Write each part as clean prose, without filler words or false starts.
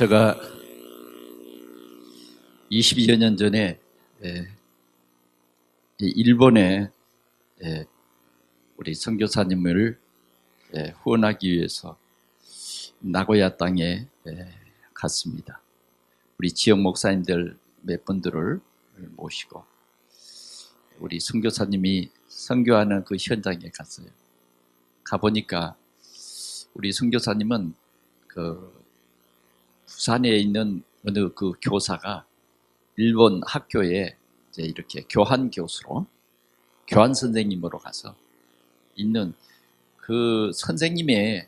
제가 20여 년 전에 일본에 우리 선교사님을 후원하기 위해서 나고야 땅에 갔습니다. 우리 지역 목사님들 몇 분들을 모시고 우리 선교사님이 선교하는 그 현장에 갔어요. 가보니까 우리 선교사님은 그 부산에 있는 어느 그 교사가 일본 학교에 이제 이렇게 교환 교수로 교환 선생님으로 가서 있는 그 선생님의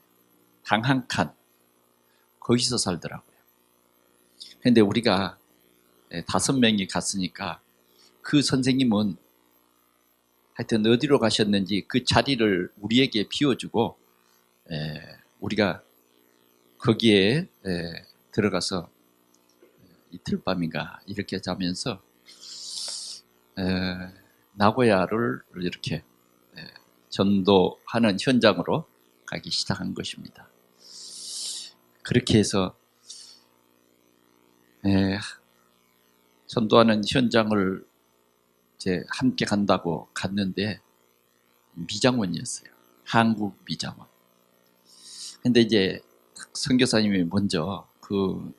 방 한 칸 거기서 살더라고요. 그런데 우리가 5명이 갔으니까 그 선생님은 하여튼 어디로 가셨는지 그 자리를 우리에게 비워주고 우리가 거기에 들어가서 이틀밤인가 이렇게 자면서 나고야를 이렇게 전도하는 현장으로 가기 시작한 것입니다. 그렇게 해서 전도하는 현장을 이제 함께 간다고 갔는데 미장원이었어요. 한국 미장원. 근데 이제 선교사님이 먼저 그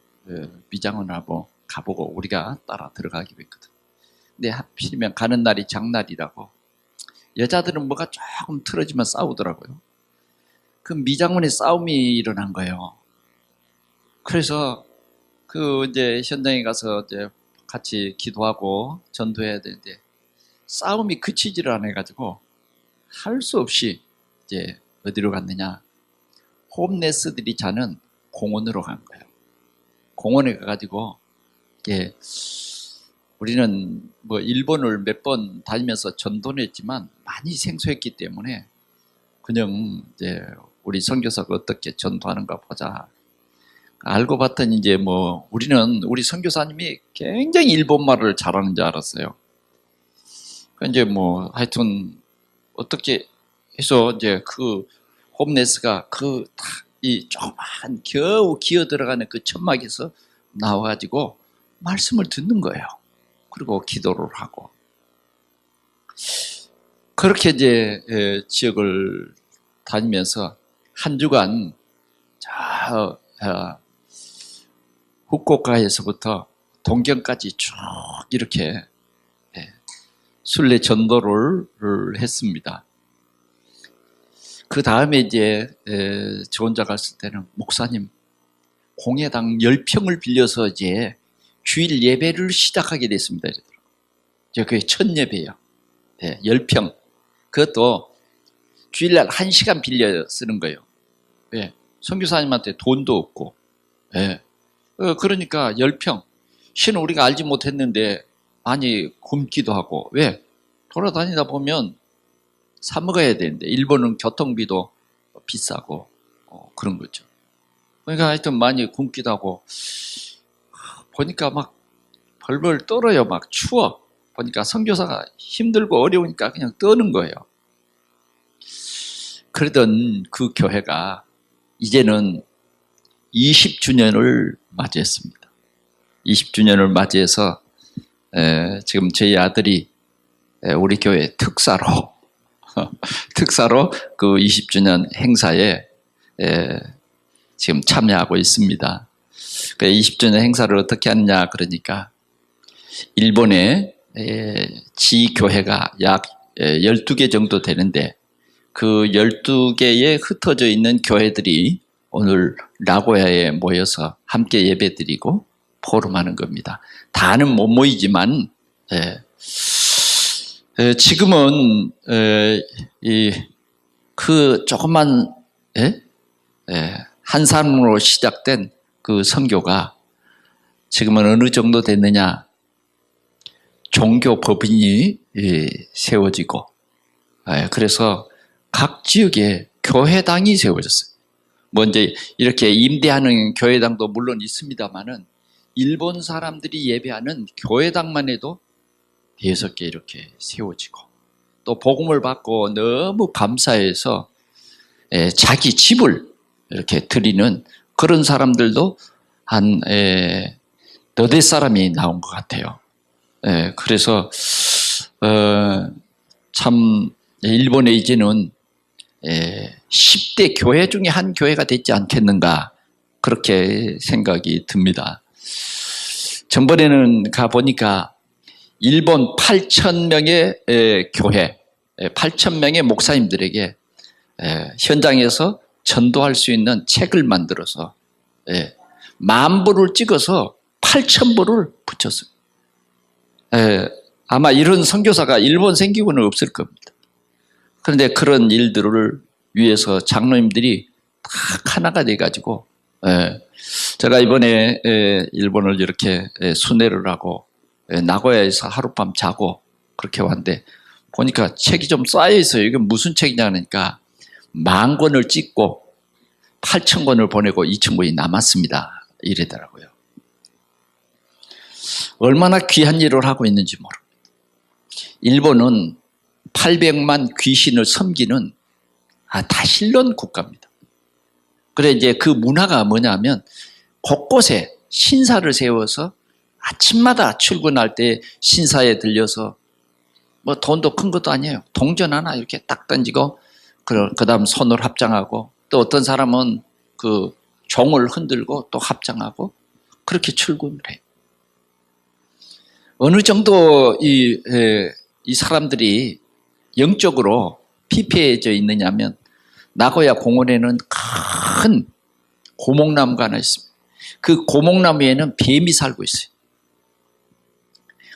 미장원하고 가보고 우리가 따라 들어가기로 했거든. 근데 하필이면 가는 날이 장날이라고 여자들은 뭐가 조금 틀어지면 싸우더라고요. 그 미장원에 싸움이 일어난 거예요. 그래서 그 이제 현장에 가서 이제 같이 기도하고 전도해야 되는데 싸움이 그치지를 않아가지고 할 수 없이 이제 어디로 갔느냐? 홈레스들이 자는 공원으로 간 거예요. 공원에 가가지고 이게 우리는 뭐 일본을 몇 번 다니면서 전도는 했지만 많이 생소했기 때문에 그냥 이제 우리 선교사가 어떻게 전도하는가 보자. 알고 봤더니 이제 뭐 우리는 우리 선교사님이 굉장히 일본말을 잘하는 줄 알았어요. 이제 뭐 하여튼 어떻게 해서 이제 그 홈레스가 그 이 조그만 겨우 기어 들어가는 그 천막에서 나와가지고 말씀을 듣는 거예요. 그리고 기도를 하고 그렇게 이제 지역을 다니면서 한 주간 저 후쿠오카에서부터 동경까지 쭉 이렇게 순례 전도를 했습니다. 그 다음에 이제 저 혼자 갔을 때는 목사님 공회당 10평을 빌려서 이제 주일 예배를 시작하게 됐습니다. 그게 첫 예배예요. 10평. 그것도 주일날 1시간 빌려 쓰는 거예요. 선교사님한테 돈도 없고. 그러니까 10평. 신은 우리가 알지 못했는데 많이 굶기도 하고. 왜? 돌아다니다 보면 사 먹어야 되는데 일본은 교통비도 비싸고 그런 거죠. 그러니까 하여튼 많이 굶기도 하고 보니까 막 벌벌 떨어요. 막 추워. 보니까 선교사가 힘들고 어려우니까 그냥 떠는 거예요. 그러던 그 교회가 이제는 20주년을 맞이했습니다. 20주년을 맞이해서 지금 저희 아들이 우리 교회 특사로 그 20주년 행사에 지금 참여하고 있습니다. 20주년 행사를 어떻게 하느냐 그러니까 일본에 지교회가 약 12개 정도 되는데 그 12개에 흩어져 있는 교회들이 오늘 나고야에 모여서 함께 예배드리고 포럼하는 겁니다. 다는 못 모이지만 지금은 그 조그만 한 사람으로 시작된 그 선교가 지금은 어느 정도 됐느냐? 종교 법인이 세워지고 그래서 각 지역에 교회당이 세워졌어요. 뭐 이제 이렇게 임대하는 교회당도 물론 있습니다만은 일본 사람들이 예배하는 교회당만 해도 6개 이렇게 세워지고 또 복음을 받고 너무 감사해서 자기 집을 이렇게 드리는 그런 사람들도 한 너댓 사람이 나온 것 같아요. 그래서 참 일본에 이제는 10대 교회 중에 한 교회가 됐지 않겠는가 그렇게 생각이 듭니다. 전번에는 가보니까 일본 8,000명의 교회, 8,000명의 목사님들에게 현장에서 전도할 수 있는 책을 만들어서 10,000부를 찍어서 8,000부를 붙였어요. 아마 이런 선교사가 일본 생기고는 없을 겁니다. 그런데 그런 일들을 위해서 장로님들이 딱 하나가 돼가지고 제가 이번에 일본을 이렇게 순회를 하고 나고야에서 하룻밤 자고 그렇게 왔는데 보니까 책이 좀 쌓여있어요. 이게 무슨 책이냐 하니까 10,000권을 찍고 8,000권을 보내고 2,000권이 남았습니다. 이러더라고요. 얼마나 귀한 일을 하고 있는지 모릅니다. 일본은 800만 귀신을 섬기는 다신론 국가입니다. 그래 이제 그 문화가 뭐냐면 곳곳에 신사를 세워서 아침마다 출근할 때 신사에 들려서 뭐 돈도 큰 것도 아니에요. 동전 하나 이렇게 딱 던지고 그 다음 손을 합장하고 또 어떤 사람은 그 종을 흔들고 또 합장하고 그렇게 출근을 해요. 어느 정도 이 사람들이 영적으로 피폐해져 있느냐면 나고야 공원에는 큰 고목나무가 하나 있습니다. 그 고목나무에는 뱀이 살고 있어요.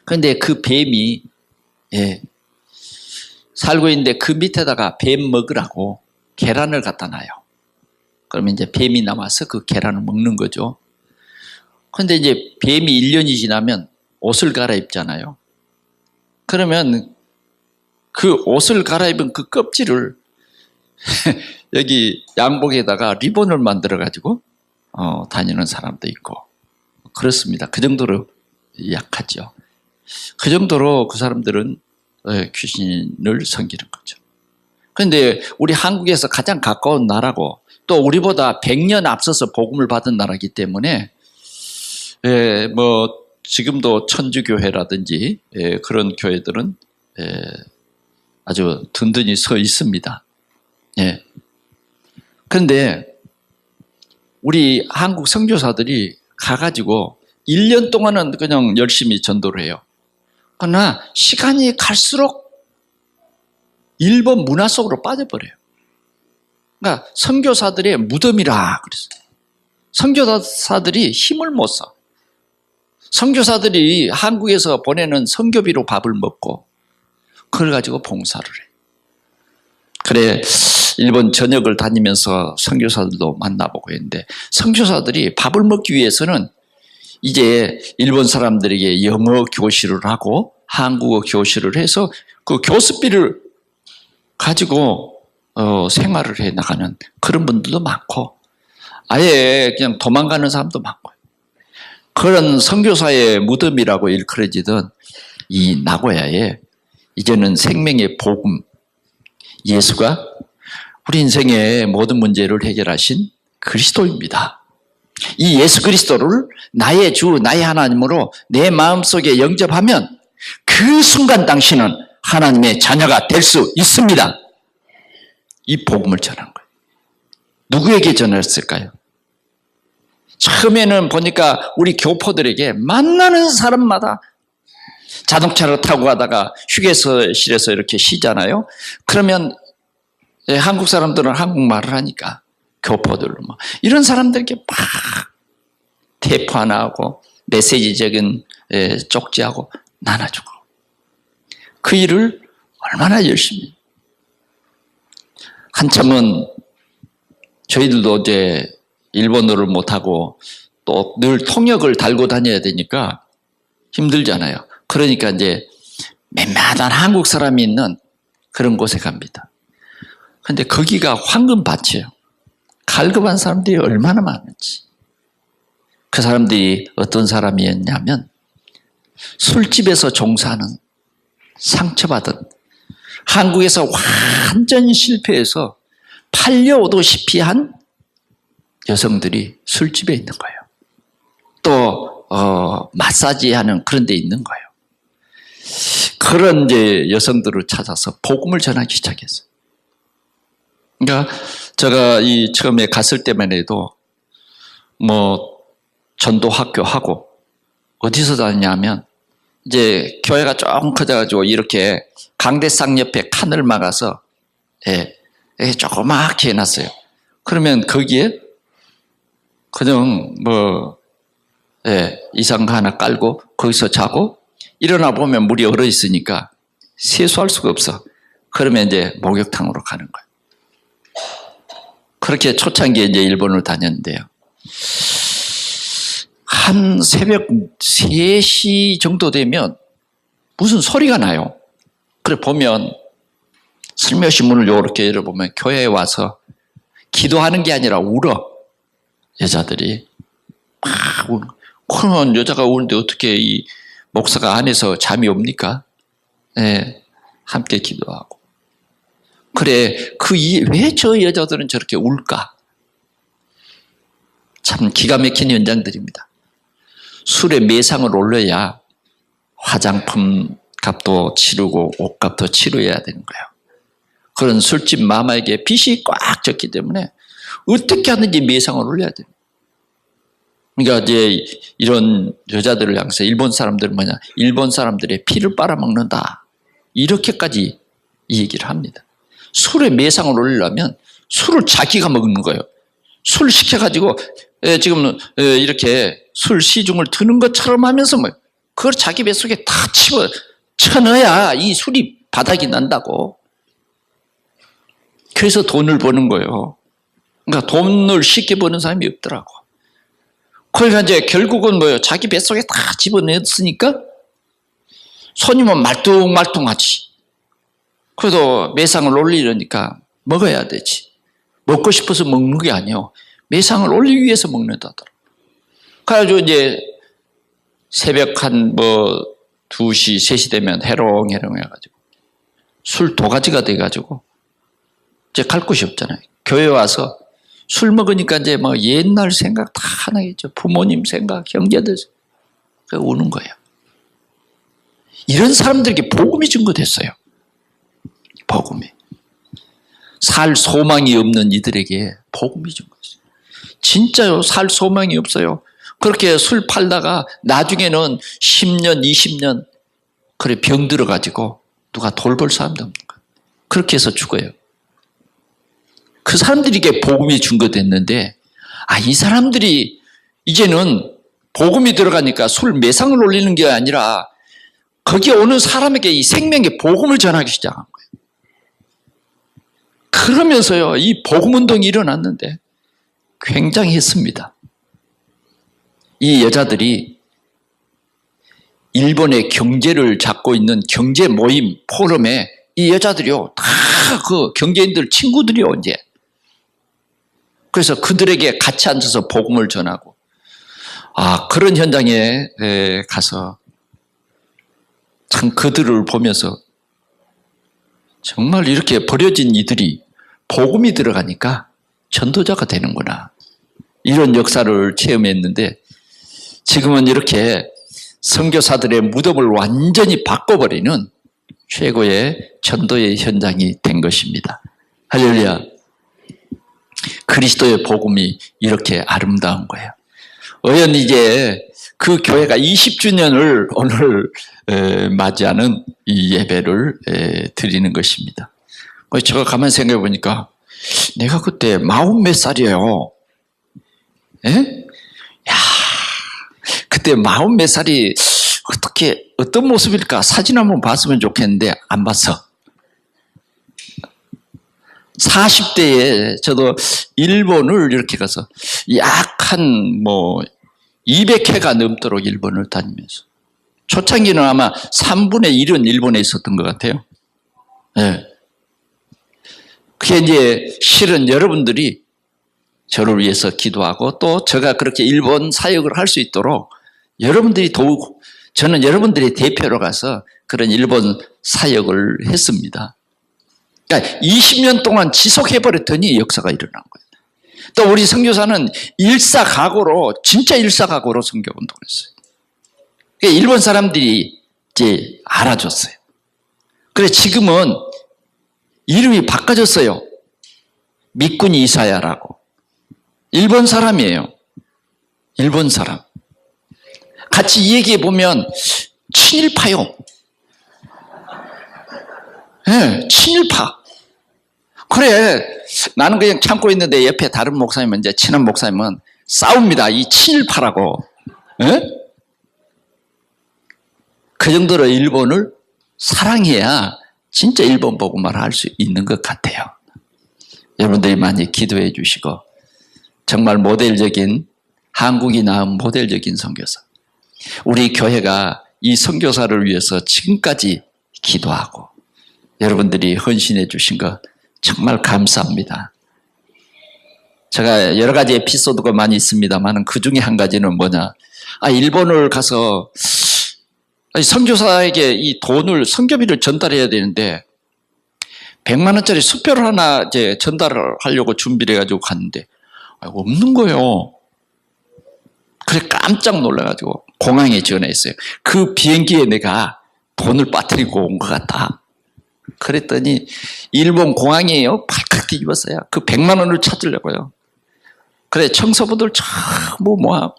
그런데 그 뱀이 살고 있는데 그 밑에다가 뱀 먹으라고 계란을 갖다 놔요. 그러면 이제 뱀이 나와서 그 계란을 먹는 거죠. 그런데 이제 뱀이 1년이 지나면 옷을 갈아입잖아요. 그러면 그 옷을 갈아입은 그 껍질을 여기 양복에다가 리본을 만들어 가지고 다니는 사람도 있고 그렇습니다. 그 정도로 약하죠. 그 정도로 그 사람들은 귀신을 섬기는 거죠. 그런데 우리 한국에서 가장 가까운 나라고 또 우리보다 100년 앞서서 복음을 받은 나라이기 때문에 뭐 지금도 천주교회라든지 그런 교회들은 아주 든든히 서 있습니다. 그런데 우리 한국 선교사들이 가가지고 1년 동안은 그냥 열심히 전도를 해요. 그러나 시간이 갈수록 일본 문화 속으로 빠져버려요. 그러니까 선교사들의 무덤이라 그랬어요. 선교사들이 힘을 못 써. 선교사들이 한국에서 보내는 선교비로 밥을 먹고 그걸 가지고 봉사를 해. 그래 일본 전역을 다니면서 선교사들도 만나보고 했는데 선교사들이 밥을 먹기 위해서는 이제 일본 사람들에게 영어 교실을 하고 한국어 교실을 해서 그 교습비를 가지고 생활을 해 나가는 그런 분들도 많고 아예 그냥 도망가는 사람도 많고 그런 선교사의 무덤이라고 일컬어지던 이 나고야에 이제는 생명의 복음 예수가 우리 인생의 모든 문제를 해결하신 그리스도입니다. 이 예수 그리스도를 나의 주 나의 하나님으로 내 마음속에 영접하면 그 순간 당신은 하나님의 자녀가 될 수 있습니다. 이 복음을 전한 거예요. 누구에게 전했을까요? 처음에는 보니까 우리 교포들에게 만나는 사람마다 자동차를 타고 가다가 휴게실에서 이렇게 쉬잖아요. 그러면 한국 사람들은 한국말을 하니까 교포들 뭐 이런 사람들에게 막 테이프 하나 하고 메시지적인 쪽지하고 나눠주고 그 일을 얼마나 열심히 한참은 저희들도 이제 일본어를 못하고 또 늘 통역을 달고 다녀야 되니까 힘들잖아요. 그러니까 이제 맨마단 한국 사람이 있는 그런 곳에 갑니다. 근데 거기가 황금밭이에요. 갈급한 사람들이 얼마나 많은지. 그 사람들이 어떤 사람이었냐면 술집에서 종사하는 상처받은 한국에서 완전히 실패해서 팔려오다시피 한 여성들이 술집에 있는 거예요. 또 마사지하는 그런 데 있는 거예요. 그런 이제 여성들을 찾아서 복음을 전하기 시작했어요. 그러니까 제가 이 처음에 갔을 때만 해도 뭐 전도 학교 하고 어디서 다녔냐면 이제 교회가 조금 커져가지고 이렇게 강대상 옆에 칸을 막아서 조그맣게 해놨어요. 그러면 거기에 그냥 이상가 하나 깔고 거기서 자고 일어나 보면 물이 얼어 있으니까 세수할 수가 없어. 그러면 이제 목욕탕으로 가는 거예요. 그렇게 초창기에 이제 일본을 다녔는데요. 한 새벽 3시 정도 되면 무슨 소리가 나요. 그래 보면 슬며시 문을 이렇게 열어보면 교회에 와서 기도하는 게 아니라 울어. 여자들이 막 울어. 그러면 여자가 우는데 어떻게 이 목사가 안에서 잠이 옵니까? 함께 기도하고. 그래, 왜 저 여자들은 저렇게 울까? 참 기가 막힌 현장들입니다. 술에 매상을 올려야 화장품 값도 치르고 옷값도 치러야 되는 거예요. 그런 술집 마마에게 빚이 꽉 졌기 때문에 어떻게 하든지 매상을 올려야 돼요. 그러니까 이제 이런 여자들을 향해서 일본 사람들은 일본 사람들의 피를 빨아먹는다. 이렇게까지 이 얘기를 합니다. 술에 매상을 올리려면 술을 자기가 먹는 거예요. 술 시켜가지고 지금 이렇게 술 시중을 드는 것처럼 하면서 그걸 자기 뱃속에 다 쳐넣어야 이 술이 바닥이 난다고. 그래서 돈을 버는 거예요. 그러니까 돈을 쉽게 버는 사람이 없더라고. 그러니까 이제 결국은 자기 뱃속에 다 집어넣었으니까 손님은 말뚱말뚱하지. 그래도 매상을 올리려니까 먹어야 되지. 먹고 싶어서 먹는 게 아니에요. 매상을 올리기 위해서 먹는다더라. 그래가지고 이제 새벽 한 2시, 3시 되면 해롱해롱 해가지고 술 도가지가 돼가지고 이제 갈 곳이 없잖아요. 교회 와서 술 먹으니까 이제 옛날 생각 다 나겠죠. 부모님 생각, 형제들 생각. 우는 거예요. 이런 사람들에게 복음이 증거됐어요. 복음이. 살 소망이 없는 이들에게 복음이 증거됐어요. 진짜요. 살 소망이 없어요. 그렇게 술 팔다가 나중에는 10년, 20년 그래 병 들어가지고 누가 돌볼 사람도 없는 거예요. 그렇게 해서 죽어요. 그 사람들에게 복음이 증거됐는데 이 사람들이 이제는 복음이 들어가니까 술 매상을 올리는 게 아니라 거기에 오는 사람에게 이 생명의 복음을 전하기 시작한 거예요. 그러면서요, 이 복음 운동이 일어났는데 굉장했습니다. 이 여자들이 일본의 경제를 잡고 있는 경제 모임 포럼에 이 여자들이요, 다 그 경제인들 친구들이요, 이제. 그래서 그들에게 같이 앉아서 복음을 전하고, 그런 현장에 가서 참 그들을 보면서 정말 이렇게 버려진 이들이 복음이 들어가니까 전도자가 되는구나. 이런 역사를 체험했는데 지금은 이렇게 선교사들의 무덤을 완전히 바꿔버리는 최고의 전도의 현장이 된 것입니다. 할렐루야. 그리스도의 복음이 이렇게 아름다운 거예요. 어연히 이제 그 교회가 20주년을 오늘 맞이하는 이 예배를 드리는 것입니다. 제가 가만히 생각해 보니까 내가 그때 40몇 살이에요. 예? 야, 그때 40몇 살이 어떤 모습일까? 사진 한번 봤으면 좋겠는데 안 봤어. 40대에 저도 일본을 이렇게 가서 약 한 200회가 넘도록 일본을 다니면서 초창기는 아마 3분의 1은 일본에 있었던 것 같아요. 네. 그게 이제 실은 여러분들이 저를 위해서 기도하고 또 제가 그렇게 일본 사역을 할 수 있도록 여러분들이 더욱 저는 여러분들의 대표로 가서 그런 일본 사역을 했습니다. 그러니까 20년 동안 지속해버렸더니 역사가 일어난 거예요. 또 우리 선교사는 일사각오로, 진짜 일사각오로 선교 운동을 했어요. 그러니까 일본 사람들이 이제 알아줬어요. 그래 지금은 이름이 바꿔졌어요. 미꾸니 이사야라고. 일본 사람이에요. 일본 사람. 같이 얘기해 보면 친일파요. 네, 친일파. 그래, 나는 그냥 참고 있는데 옆에 다른 목사님은, 이제 친한 목사님은 싸웁니다. 이 친일파라고. 네? 그 정도로 일본을 사랑해야 진짜 일본 보고 말할 수 있는 것 같아요. 여러분들이 많이 기도해 주시고, 정말 모델적인, 한국이 낳은 모델적인 선교사. 우리 교회가 이 선교사를 위해서 지금까지 기도하고 여러분들이 헌신해 주신 거 정말 감사합니다. 제가 여러 가지 에피소드가 많이 있습니다만 그 중에 한 가지는 뭐냐. 일본을 가서 선교사에게 이 돈을, 선교비를 전달해야 되는데 100만 원짜리 수표를 하나 이제 전달을 하려고 준비를 해가지고 갔는데 없는 거예요. 그래 깜짝 놀라가지고 공항에 전화했어요. 그 비행기에 내가 돈을 빠뜨리고 온 것 같다. 그랬더니 일본 공항이에요. 발칵 뒤집었어요. 그 100만 원을 찾으려고요. 그래 청소부들 전부 모아고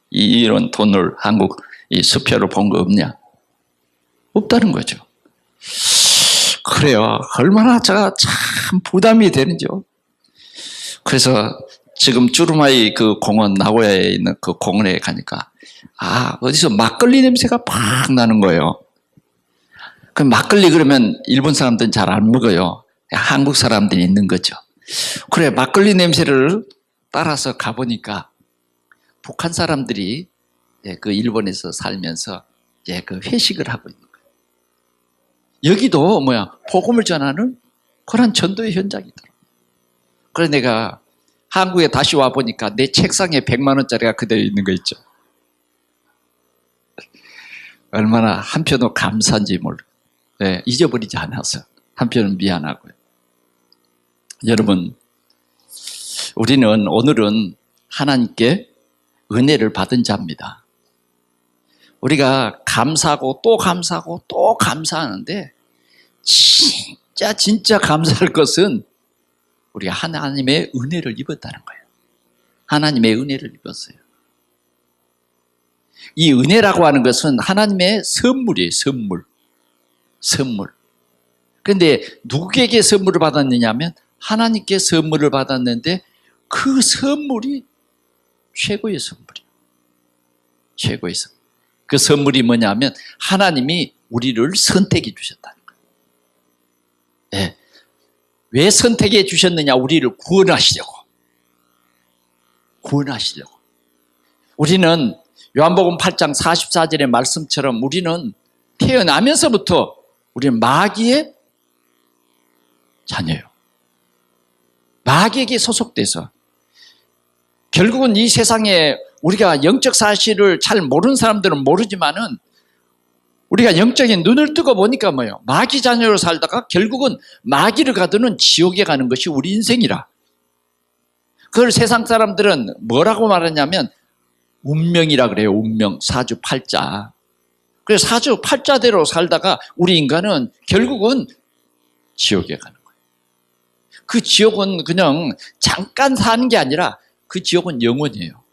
이런 돈을 한국 이 수표를 본 거 없냐? 없다는 거죠. 그래요. 얼마나 제가 참 부담이 되는지요. 그래서 지금 쭈루마이 그 공원, 나고야에 있는 그 공원에 가니까 어디서 막걸리 냄새가 팍 나는 거예요. 그 막걸리 그러면 일본 사람들은 잘 안 먹어요. 한국 사람들이 있는 거죠. 그래 막걸리 냄새를 따라서 가보니까 북한 사람들이 그 일본에서 살면서 그 회식을 하고 있는 거예요. 여기도 복음을 전하는 그런 전도의 현장이더라고요. 그래서 내가 한국에 다시 와보니까 내 책상에 100만 원짜리가 그대로 있는 거 있죠. 얼마나 한편으로 감사한지 몰라. 잊어버리지 않아서 한편은 미안하고요. 여러분, 우리는 오늘은 하나님께 은혜를 받은 자입니다. 우리가 감사하고 또 감사하고 또 감사하는데 진짜 감사할 것은 우리가 하나님의 은혜를 입었다는 거예요. 하나님의 은혜를 입었어요. 이 은혜라고 하는 것은 하나님의 선물이에요. 선물. 그런데 누구에게 선물을 받았느냐 하면 하나님께 선물을 받았는데 그 선물이 최고의 선물이에요. 최고의 선물. 그 선물이 뭐냐면 하나님이 우리를 선택해 주셨다는 거예요. 왜 선택해 주셨느냐? 우리를 구원하시려고. 우리는 요한복음 8장 44절의 말씀처럼 우리는 태어나면서부터 우리는 마귀의 자녀예요. 마귀에게 소속돼서 결국은 이 세상에 우리가 영적 사실을 잘 모르는 사람들은 모르지만은 우리가 영적인 눈을 뜨고 보니까 뭐예요? 마귀 자녀로 살다가 결국은 마귀를 가두는 지옥에 가는 것이 우리 인생이라. 그걸 세상 사람들은 뭐라고 말하냐면 운명이라 그래요. 운명, 사주팔자. 그래서 사주팔자대로 살다가 우리 인간은 결국은 지옥에 가는 거예요. 그 지옥은 그냥 잠깐 사는 게 아니라 그 지옥은 영원이에요.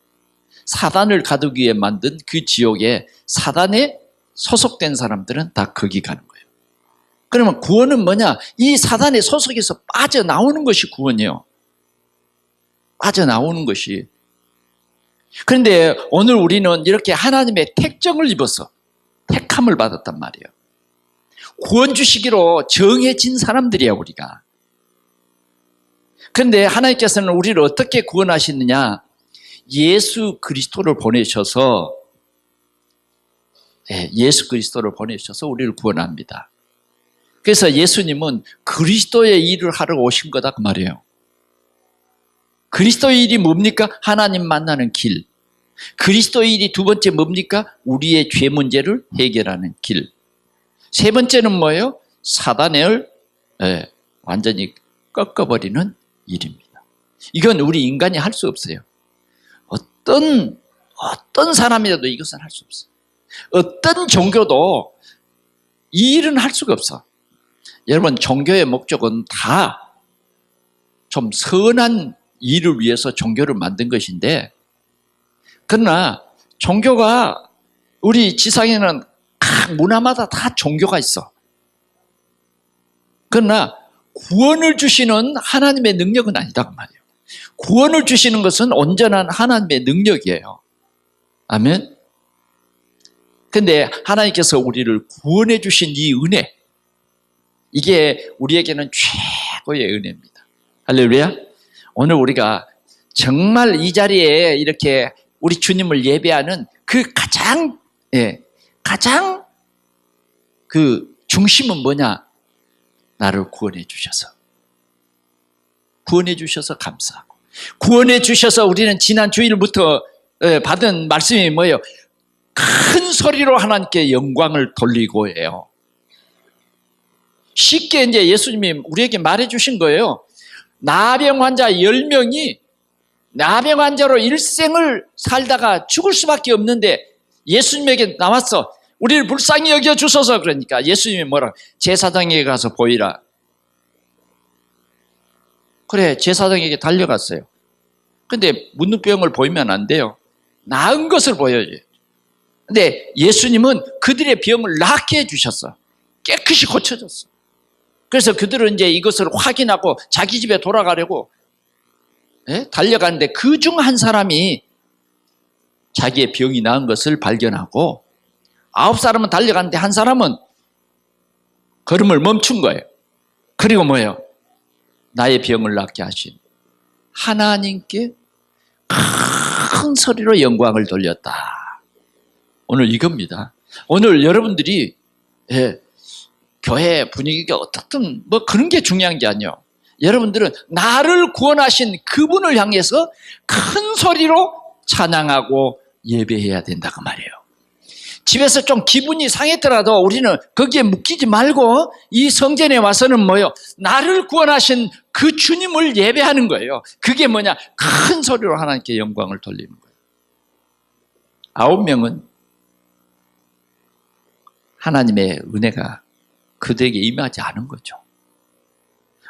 사단을 가두기 위해 만든 그 지옥에 사단에 소속된 사람들은 다 거기 가는 거예요. 그러면 구원은 뭐냐? 이 사단의 소속에서 빠져나오는 것이 구원이에요. 빠져나오는 것이. 그런데 오늘 우리는 이렇게 하나님의 택정을 입어서 택함을 받았단 말이에요. 구원 주시기로 정해진 사람들이야 우리가. 그런데 하나님께서는 우리를 어떻게 구원하시느냐? 예수 그리스도를 보내셔서 우리를 구원합니다. 그래서 예수님은 그리스도의 일을 하러 오신 거다 그 말이에요. 그리스도의 일이 뭡니까? 하나님 만나는 길. 그리스도의 일이 두 번째 뭡니까? 우리의 죄 문제를 해결하는 길. 세 번째는 뭐예요? 사단을 완전히 꺾어버리는 일입니다. 이건 우리 인간이 할 수 없어요. 어떤 사람이라도 이것은 할 수 없어요. 어떤 종교도 이 일은 할 수가 없어. 여러분, 종교의 목적은 다 좀 선한 일을 위해서 종교를 만든 것인데, 그러나 종교가 우리 지상에는 각 문화마다 다 종교가 있어. 그러나 구원을 주시는 하나님의 능력은 아니다 그 말이에요. 구원을 주시는 것은 온전한 하나님의 능력이에요. 아멘. 근데 하나님께서 우리를 구원해 주신 이 은혜, 이게 우리에게는 최고의 은혜입니다. 할렐루야. 오늘 우리가 정말 이 자리에 이렇게 우리 주님을 예배하는 그 가장 그 중심은 뭐냐? 나를 구원해 주셔서 감사하고, 구원해 주셔서 우리는 지난 주일부터 받은 말씀이 뭐예요? 큰 소리로 하나님께 영광을 돌리고 해요. 쉽게 이제 예수님이 우리에게 말해 주신 거예요. 나병 환자 10명이 나병 환자로 일생을 살다가 죽을 수밖에 없는데 예수님에게 나왔어. 우리를 불쌍히 여겨 주소서. 그러니까 예수님이 뭐라? 제사장에게 가서 보이라. 그래, 제사장에게 달려갔어요. 근데 묻는 병을 보이면 안 돼요. 나은 것을 보여줘요. 근데 예수님은 그들의 병을 낫게 해주셨어. 깨끗이 고쳐줬어. 그래서 그들은 이제 이것을 확인하고 자기 집에 돌아가려고 달려가는데, 그 중 한 사람이 자기의 병이 나은 것을 발견하고, 9사람은 달려가는데 한 사람은 걸음을 멈춘 거예요. 그리고 뭐예요? 나의 병을 낫게 하신 하나님께 큰 소리로 영광을 돌렸다. 오늘 이겁니다. 오늘 여러분들이 교회 분위기가 어떻든 뭐 그런 게 중요한 게 아니에요. 여러분들은 나를 구원하신 그분을 향해서 큰 소리로 찬양하고 예배해야 된다고 말이에요. 집에서 좀 기분이 상했더라도 우리는 거기에 묶이지 말고 이 성전에 와서는 뭐예요? 나를 구원하신 그 주님을 예배하는 거예요. 그게 뭐냐? 큰 소리로 하나님께 영광을 돌리는 거예요. 9명은 하나님의 은혜가 그들에게 임하지 않은 거죠.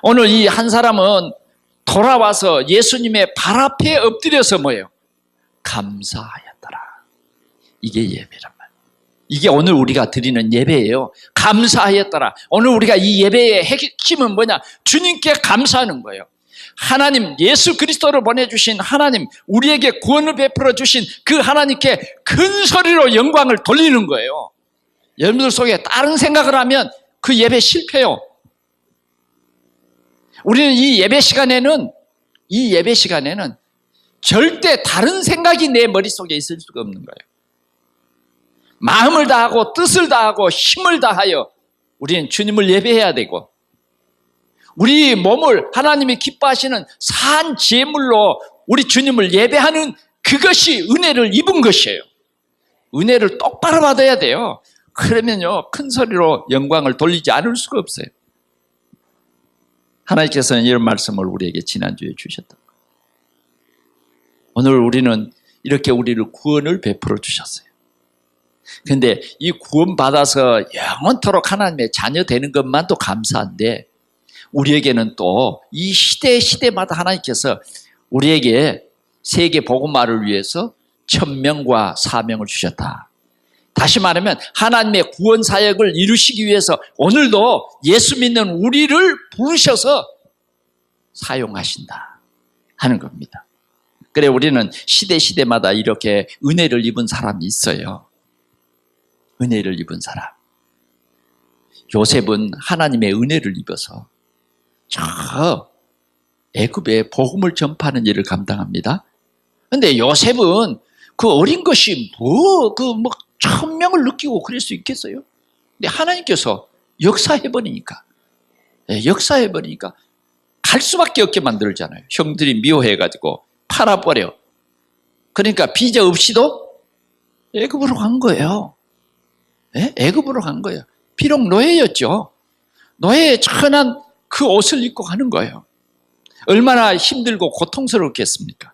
오늘 이 한 사람은 돌아와서 예수님의 발 앞에 엎드려서 뭐예요? 감사하였더라. 이게 예배란 말이에요. 이게 오늘 우리가 드리는 예배예요. 감사하였더라. 오늘 우리가 이 예배의 핵심은 뭐냐? 주님께 감사하는 거예요. 하나님, 예수 그리스도를 보내주신 하나님, 우리에게 구원을 베풀어 주신 그 하나님께 큰 소리로 영광을 돌리는 거예요. 여러분들 속에 다른 생각을 하면 그 예배 실패요. 우리는 이 예배 시간에는 절대 다른 생각이 내 머릿속에 있을 수가 없는 거예요. 마음을 다하고 뜻을 다하고 힘을 다하여 우리는 주님을 예배해야 되고, 우리 몸을 하나님이 기뻐하시는 산 제물로 우리 주님을 예배하는 그것이 은혜를 입은 것이에요. 은혜를 똑바로 받아야 돼요. 그러면요, 큰 소리로 영광을 돌리지 않을 수가 없어요. 하나님께서는 이런 말씀을 우리에게 지난주에 주셨던 거예요. 오늘 우리는 이렇게 우리를 구원을 베풀어 주셨어요. 그런데 이 구원 받아서 영원토록 하나님의 자녀 되는 것만도 감사한데, 우리에게는 또 이 시대마다 하나님께서 우리에게 세계 복음화를 위해서 천명과 사명을 주셨다. 다시 말하면 하나님의 구원 사역을 이루시기 위해서 오늘도 예수 믿는 우리를 부르셔서 사용하신다 하는 겁니다. 그래, 우리는 시대마다 이렇게 은혜를 입은 사람이 있어요. 은혜를 입은 사람. 요셉은 하나님의 은혜를 입어서 저 애굽에 복음을 전파하는 일을 감당합니다. 그런데 요셉은 그 어린 것이 천명을 느끼고 그럴 수 있겠어요? 근데 하나님께서 역사해버리니까 갈 수밖에 없게 만들잖아요. 형들이 미워해가지고 팔아버려. 그러니까 비자 없이도 애굽으로 간 거예요. 애굽으로 간 거예요. 비록 노예였죠. 노예의 천한 그 옷을 입고 가는 거예요. 얼마나 힘들고 고통스럽겠습니까?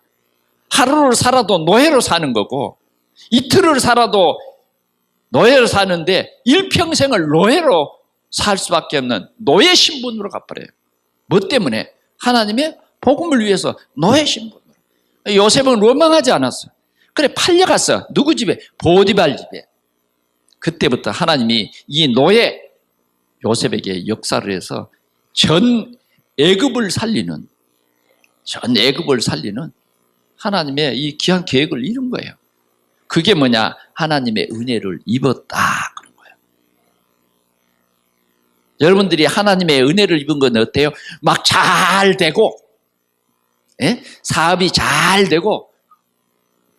하루를 살아도 노예로 사는 거고 이틀을 살아도 노예로 사는데 일평생을 노예로 살 수밖에 없는 노예 신분으로 가버려요. 뭐 때문에? 하나님의 복음을 위해서 노예 신분으로. 요셉은 원망하지 않았어요. 그래 팔려갔어. 누구 집에? 보디발 집에. 그때부터 하나님이 이 노예 요셉에게 역사를 해서 전 애굽을 살리는 하나님의 이 귀한 계획을 이룬 거예요. 그게 뭐냐? 하나님의 은혜를 입었다 그런 거예요. 여러분들이 하나님의 은혜를 입은 건 어때요? 막 잘 되고, 예? 사업이 잘 되고,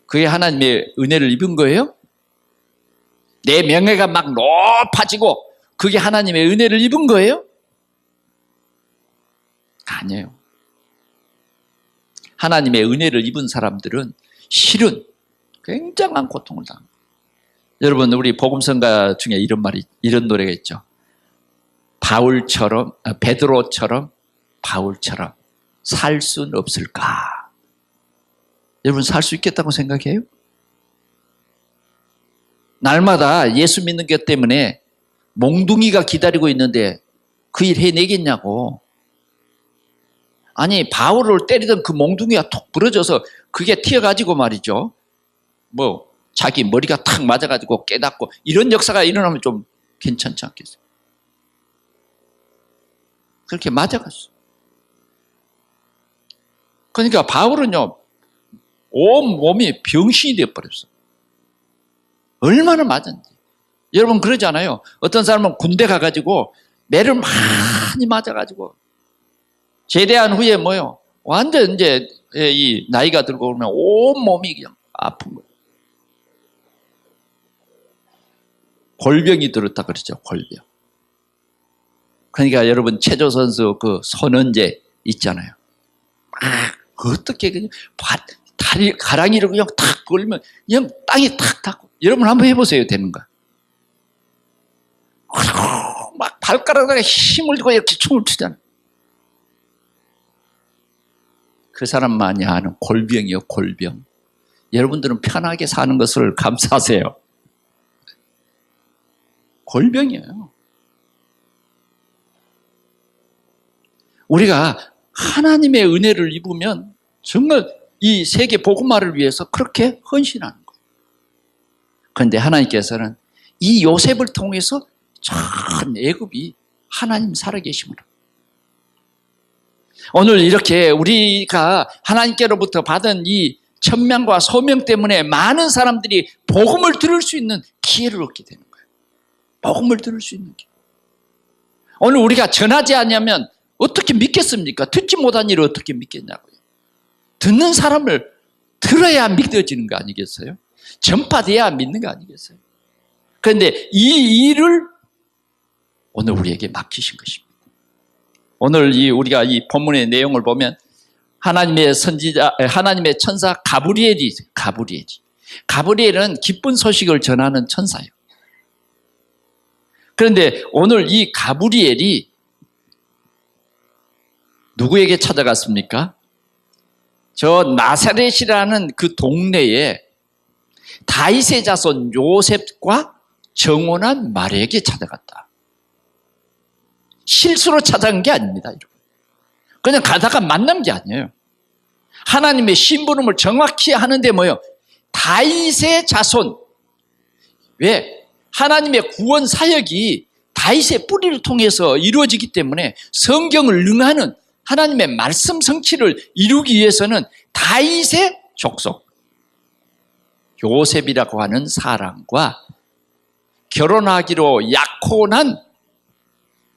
그게 하나님의 은혜를 입은 거예요? 내 명예가 막 높아지고, 그게 하나님의 은혜를 입은 거예요? 아니에요. 하나님의 은혜를 입은 사람들은 실은 굉장한 고통을 당합니다. 여러분, 우리 복음성가 중에 이런 노래가 있죠. 베드로처럼 바울처럼 살 수는 없을까? 여러분, 살 수 있겠다고 생각해요? 날마다 예수 믿는 것 때문에 몽둥이가 기다리고 있는데 그 일 해내겠냐고. 아니, 바울을 때리던 그 몽둥이가 톡 부러져서 그게 튀어가지고 말이죠. 자기 머리가 탁 맞아가지고 깨닫고 이런 역사가 일어나면 좀 괜찮지 않겠어요? 그렇게 맞아갔어. 그러니까 바울은요, 온 몸이 병신이 되어버렸어. 얼마나 맞았는지. 여러분 그러지 않아요? 어떤 사람은 군대 가가지고 매를 많이 맞아가지고 제대한 후에 완전 이제 이 나이가 들고 오면 온 몸이 그냥 아픈 거예요. 골병이 들었다 그러죠, 골병. 그러니까 여러분 체조 선수 그 손은재 있잖아요. 어떻게 그냥 다리 가랑이를 그냥 탁 걸면 그냥 땅에 탁 닿고. 여러분 한번 해보세요, 되는 거. 막 발가락에 힘을 주고 이렇게 춤을 추잖아요. 그 사람만이 아는 골병이요, 골병. 여러분들은 편하게 사는 것을 감사하세요. 골병이에요. 우리가 하나님의 은혜를 입으면 정말 이 세계 복음화를 위해서 그렇게 헌신하는 거예요. 그런데 하나님께서는 이 요셉을 통해서 전 애굽이 하나님 살아계심으로 오늘 이렇게 우리가 하나님께로부터 받은 이 천명과 소명 때문에 많은 사람들이 복음을 들을 수 있는 기회를 얻게 되는 거예요. 복음을 들을 수 있는 기회. 오늘 우리가 전하지 않으면 어떻게 믿겠습니까? 듣지 못한 일을 어떻게 믿겠냐고요. 듣는 사람을 들어야 믿어지는 거 아니겠어요? 전파돼야 믿는 거 아니겠어요? 그런데 이 일을 오늘 우리에게 맡기신 것입니다. 오늘 우리가 이 본문의 내용을 보면 하나님의 천사 가브리엘은 기쁜 소식을 전하는 천사예요. 그런데 오늘 이 가브리엘이 누구에게 찾아갔습니까? 저 나사렛이라는 그 동네에 다윗의 자손 요셉과 정혼한 마리아에게 찾아갔다. 실수로 찾아간 게 아닙니다. 그냥 가다가 만난 게 아니에요. 하나님의 심부름을 정확히 하는데 다윗의 자손. 왜? 하나님의 구원 사역이 다윗의 뿌리를 통해서 이루어지기 때문에 성경을 능하는 하나님의 말씀 성취를 이루기 위해서는 다윗의 족속 요셉이라고 하는 사람과 결혼하기로 약혼한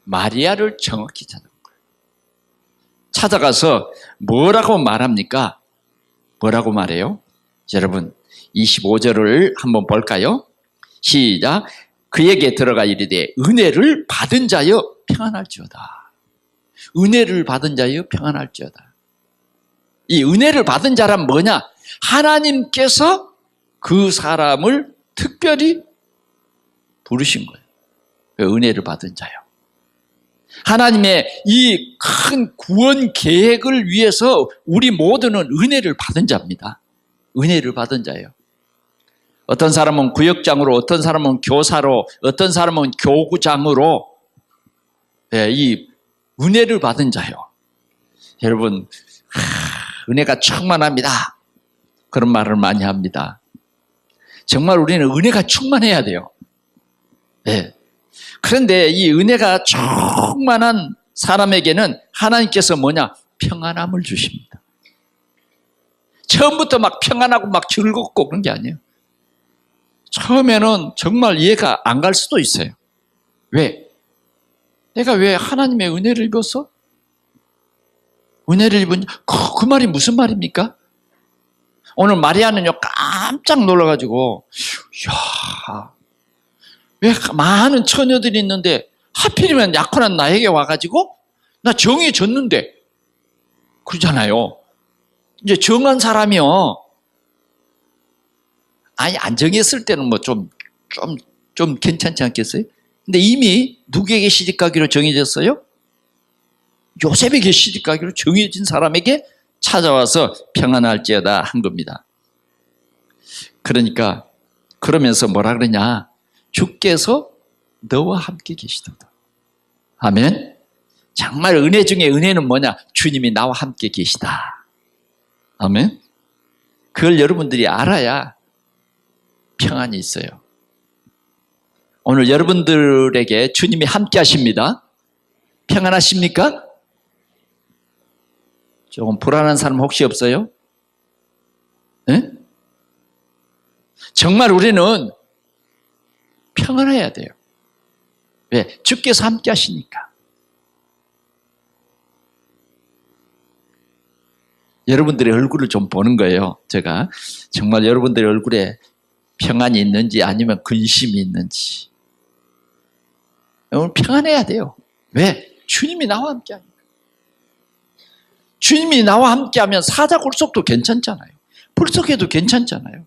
마리아를 정확히 찾아간 거예요. 찾아가서 뭐라고 말합니까? 뭐라고 말해요? 여러분 25절을 한번 볼까요? 시작. 그에게 들어가 이르되 은혜를 받은 자여 평안할지어다. 은혜를 받은 자여 평안할지어다. 이 은혜를 받은 자란 뭐냐? 하나님께서 그 사람을 특별히 부르신 거예요. 은혜를 받은 자요. 하나님의 이 큰 구원 계획을 위해서 우리 모두는 은혜를 받은 자입니다. 은혜를 받은 자예요. 어떤 사람은 구역장으로, 어떤 사람은 교사로, 어떤 사람은 교구장으로 이 은혜를 받은 자요. 여러분, 은혜가 충만합니다. 그런 말을 많이 합니다. 정말 우리는 은혜가 충만해야 돼요. 네. 그런데 이 은혜가 충만한 사람에게는 하나님께서 뭐냐? 평안함을 주십니다. 처음부터 막 평안하고 막 즐겁고 그런 게 아니에요. 처음에는 정말 이해가 안 갈 수도 있어요. 왜? 내가 왜 하나님의 은혜를 입었어? 은혜를 입은 그 말이 무슨 말입니까? 오늘 마리아는요 깜짝 놀라가지고 왜 많은 처녀들이 있는데 하필이면 약혼한 나에게 와가지고 나 정해졌는데 그러잖아요. 이제 정한 사람이요. 아니 안 정했을 때는 뭐 좀 괜찮지 않겠어요? 근데 이미 누구에게 시집가기로 정해졌어요? 요셉에게 시집가기로 정해진 사람에게 찾아와서 평안할지어다 한 겁니다. 그러니까 그러면서 뭐라 그러냐? 주께서 너와 함께 계시도다. 아멘. 정말 은혜 중에 은혜는 뭐냐? 주님이 나와 함께 계시다. 아멘. 그걸 여러분들이 알아야 평안이 있어요. 오늘 여러분들에게 주님이 함께 하십니다. 평안하십니까? 조금 불안한 사람 혹시 없어요? 네? 정말 우리는 평안해야 돼요. 왜? 주께서 함께 하시니까. 여러분들의 얼굴을 좀 보는 거예요. 제가 정말 여러분들의 얼굴에 평안이 있는지 아니면 근심이 있는지. 오늘 평안해야 돼요. 왜? 주님이 나와 함께 하니까. 주님이 나와 함께 하면 사자굴 속도 괜찮잖아요. 불 속에도 괜찮잖아요.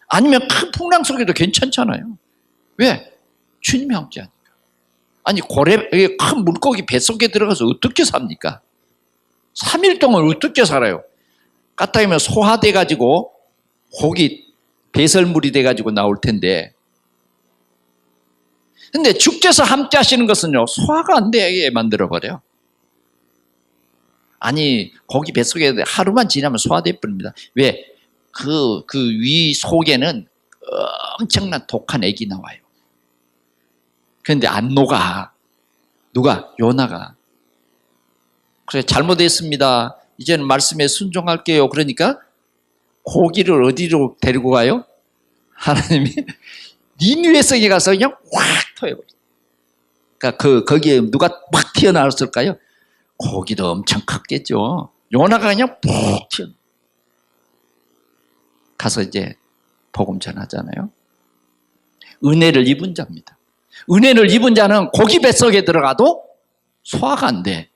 아니면 큰 풍랑 속에도 괜찮잖아요. 왜? 주님이 함께 하니까. 아니 고래 큰 물고기 뱃속에 들어가서 어떻게 삽니까? 3일 동안 어떻게 살아요? 까딱이면 소화돼가지고 고기 배설물이 돼가지고 나올 텐데. 근데 주께서 함께 하시는 것은요 소화가 안 되게 만들어버려요. 아니 고기 뱃속에 하루만 지나면 소화돼 버립니다. 왜? 그 위 속에는 엄청난 독한 액이 나와요. 그런데 안 녹아. 누가? 요나가. 그래 잘못했습니다. 이제는 말씀에 순종할게요. 그러니까 고기를 어디로 데리고 가요? 하나님이 니느웨 성에 가서 그냥 확 터여버려요. 그러니까 거기에 누가 막 튀어나왔을까요? 고기도 엄청 컸겠죠. 요나가 그냥 푹 튀어. 가서 이제 복음 전하잖아요. 은혜를 입은 자입니다. 은혜를 입은 자는 고기 뱃속에 들어가도 소화가 안 돼.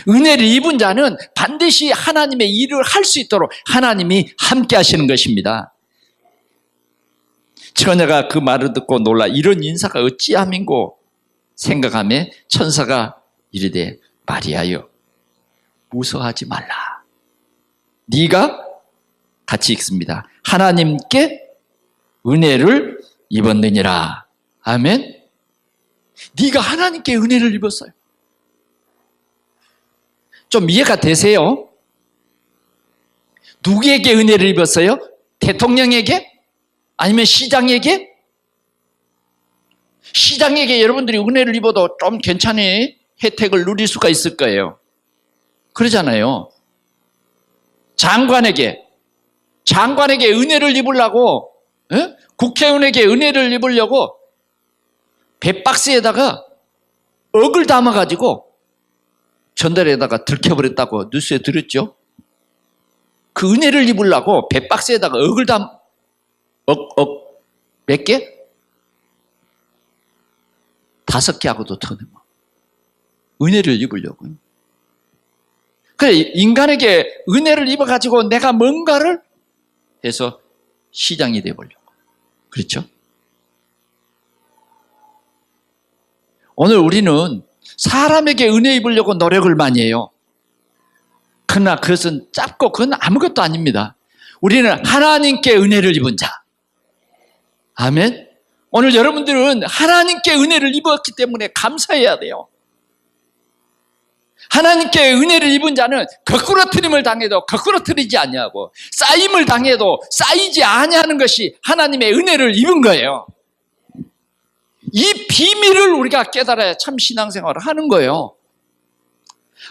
은혜를 입은 자는 반드시 하나님의 일을 할 수 있도록 하나님이 함께 하시는 것입니다. 처녀가 그 말을 듣고 놀라 이런 인사가 어찌함인고 생각하며 천사가 이르되 마리아여 무서워하지 말라. 네가 같이 읽습니다. 하나님께 은혜를 입었느니라. 아멘. 네가 하나님께 은혜를 입었어요. 좀 이해가 되세요? 누구에게 은혜를 입었어요? 대통령에게? 아니면 시장에게? 시장에게 여러분들이 은혜를 입어도 좀 괜찮은 혜택을 누릴 수가 있을 거예요. 그러잖아요. 장관에게 은혜를 입으려고, 국회의원에게 은혜를 입으려고 배박스에다가 억을 담아가지고 전달에다가 들켜버렸다고 뉴스에 들었죠? 그 은혜를 입으려고 배박스에다가 억을 몇 개? 5개하고도 더 넘어. 은혜를 입으려고. 그래, 인간에게 은혜를 입어가지고 내가 뭔가를 해서 시장이 되어보려고. 그렇죠? 오늘 우리는 사람에게 은혜 입으려고 노력을 많이 해요. 그러나 그것은 짧고 그건 아무것도 아닙니다. 우리는 하나님께 은혜를 입은 자. 아멘. 오늘 여러분들은 하나님께 은혜를 입었기 때문에 감사해야 돼요. 하나님께 은혜를 입은 자는 거꾸로 트림을 당해도 거꾸로 트리지 아니하고 쌓임을 당해도 쌓이지 아니하는 것이 하나님의 은혜를 입은 거예요. 이 비밀을 우리가 깨달아야 참 신앙생활을 하는 거예요.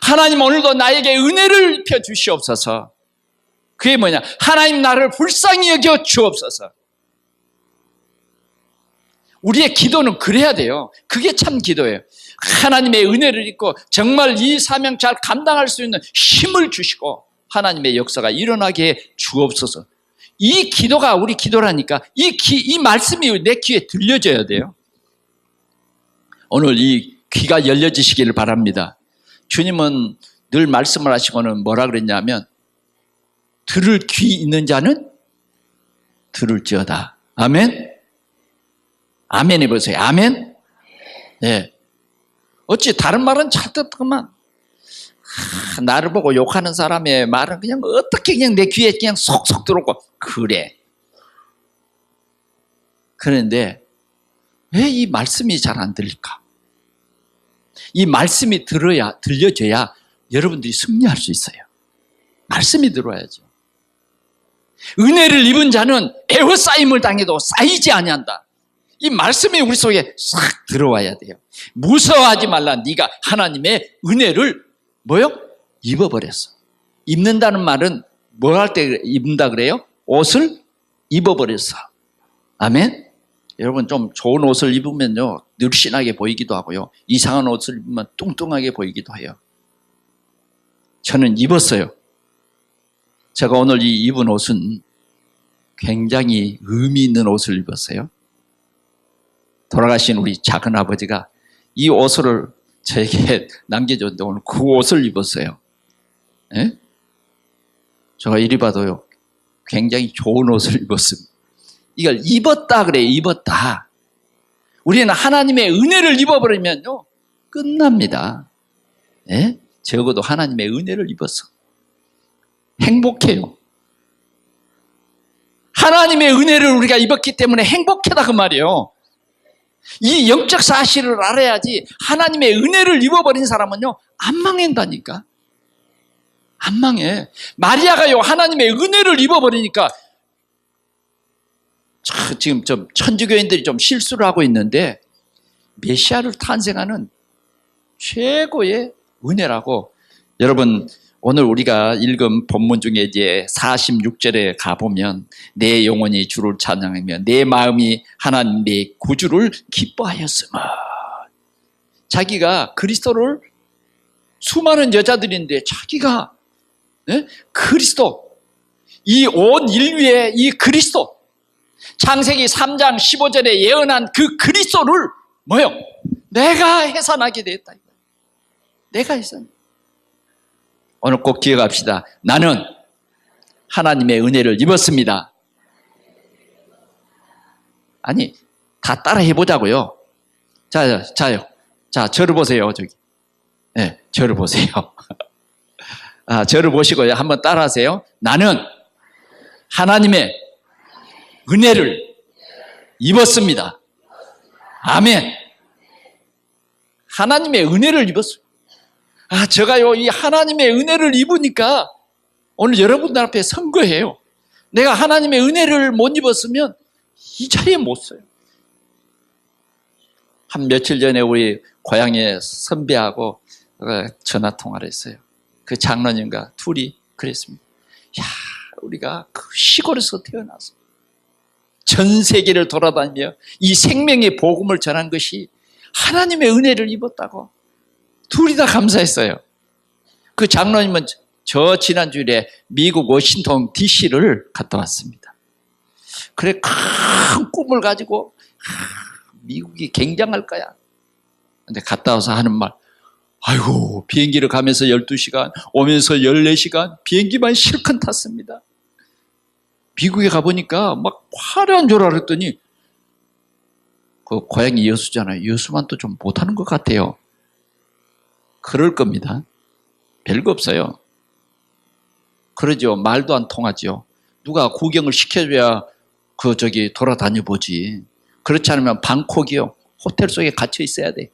하나님 오늘도 나에게 은혜를 입혀 주시옵소서. 그게 뭐냐? 하나님 나를 불쌍히 여겨 주옵소서. 우리의 기도는 그래야 돼요. 그게 참 기도예요. 하나님의 은혜를 입고 정말 이 사명 잘 감당할 수 있는 힘을 주시고 하나님의 역사가 일어나게 해 주옵소서. 이 기도가 우리 기도라니까 이 말씀이 내 귀에 들려져야 돼요. 오늘 이 귀가 열려지시기를 바랍니다. 주님은 늘 말씀을 하시고는 뭐라 그랬냐면 들을 귀 있는 자는 들을지어다. 아멘? 아멘 해보세요. 아멘? 네. 어찌 다른 말은 잘 듣더만 나를 보고 욕하는 사람의 말은 그냥 어떻게 그냥 내 귀에 그냥 속속 들어오고 그래. 그런데 왜 이 말씀이 잘 안 들릴까? 이 말씀이 들려져야 여러분들이 승리할 수 있어요. 말씀이 들어야죠. 은혜를 입은 자는 에워싸임을 당해도 쌓이지 아니한다. 이 말씀이 우리 속에 싹 들어와야 돼요. 무서워하지 말라. 네가 하나님의 은혜를 뭐요? 입어버렸어. 입는다는 말은 뭐 할 때 입는다 그래요? 옷을 입어버렸어. 아멘? 여러분 좀 좋은 옷을 입으면요 늘씬하게 보이기도 하고요. 이상한 옷을 입으면 뚱뚱하게 보이기도 해요. 저는 입었어요. 제가 오늘 이 입은 옷은 굉장히 의미 있는 옷을 입었어요. 돌아가신 우리 작은 아버지가 이 옷을 저에게 남겨줬는데 오늘 그 옷을 입었어요. 예? 제가 이리 봐도요 굉장히 좋은 옷을 입었습니다. 이걸 입었다 그래요. 입었다. 우리는 하나님의 은혜를 입어버리면요 끝납니다. 예? 적어도 하나님의 은혜를 입었어. 행복해요. 하나님의 은혜를 우리가 입었기 때문에 행복하다 그 말이에요. 이 영적 사실을 알아야지. 하나님의 은혜를 입어버린 사람은요 안 망한다니까. 안 망해. 마리아가요 하나님의 은혜를 입어버리니까 지금 좀 천주교인들이 좀 실수를 하고 있는데 메시아를 탄생하는 최고의 은혜라고. 여러분 오늘 우리가 읽은 본문 중에 이제 46절에 가보면 내 영혼이 주를 찬양하며 내 마음이 하나님 내 구주를 기뻐하였으며, 자기가 그리스도를 수많은 여자들인데 자기가 그리스도, 이 온 인류의 이 그리스도, 창세기 3장 15절에 예언한 그 그리스도를 뭐요? 내가 해산하게 되었다. 내가 해산. 오늘 꼭 기억합시다. 나는 하나님의 은혜를 입었습니다. 아니, 다 따라 해보자고요. 자, 저를 보세요. 저기. 네, 저를 보세요. 저를 보시고요. 한번 따라 하세요. 나는 하나님의 은혜를 입었습니다. 아멘. 하나님의 은혜를 입었어요. 제가요, 이 하나님의 은혜를 입으니까 오늘 여러분들 앞에 선거해요. 내가 하나님의 은혜를 못 입었으면 이 자리에 못 서요. 한 며칠 전에 우리 고향의 선배하고 전화 통화를 했어요. 그 장로님과 둘이 그랬습니다. 야, 우리가 그 시골에서 태어나서 전 세계를 돌아다니며 이 생명의 복음을 전한 것이 하나님의 은혜를 입었다고. 둘이 다 감사했어요. 그 장로님은 저 지난주에 미국 워싱턴 DC를 갔다 왔습니다. 그래, 큰 꿈을 가지고 미국이 굉장할 거야. 근데 갔다 와서 하는 말, 아이고, 비행기를 가면서 12시간, 오면서 14시간, 비행기만 실컷 탔습니다. 미국에 가보니까 막 화려한 줄 알았더니 그 고향이 여수잖아요. 여수만 또 좀 못하는 것 같아요. 그럴 겁니다. 별거 없어요. 그러죠. 말도 안 통하죠. 누가 구경을 시켜줘야 돌아다녀 보지. 그렇지 않으면 방콕이요. 호텔 속에 갇혀 있어야 돼.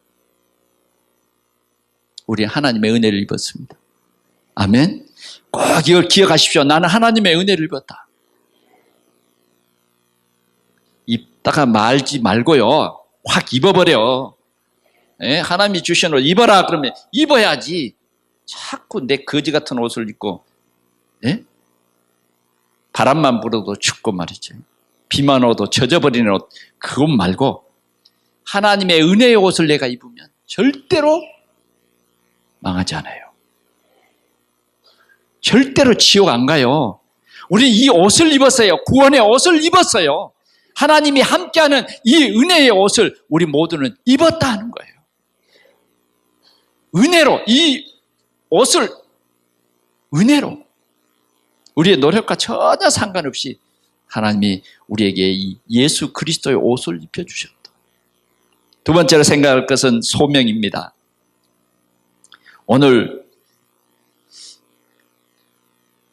우리 하나님의 은혜를 입었습니다. 아멘. 꼭 이걸 기억하십시오. 나는 하나님의 은혜를 입었다. 입다가 말지 말고요. 확 입어버려. 예? 하나님이 주신 옷 입어라 그러면 입어야지. 자꾸 내 거지 같은 옷을 입고, 예? 바람만 불어도 춥고 말이죠. 비만 와도 젖어버리는 옷, 그것 말고 하나님의 은혜의 옷을 내가 입으면 절대로 망하지 않아요. 절대로 지옥 안 가요. 우리 이 옷을 입었어요. 구원의 옷을 입었어요. 하나님이 함께하는 이 은혜의 옷을 우리 모두는 입었다 하는 거예요. 은혜로, 이 옷을 은혜로, 우리의 노력과 전혀 상관없이 하나님이 우리에게 이 예수 그리스도의 옷을 입혀주셨다. 두 번째로 생각할 것은 소명입니다. 오늘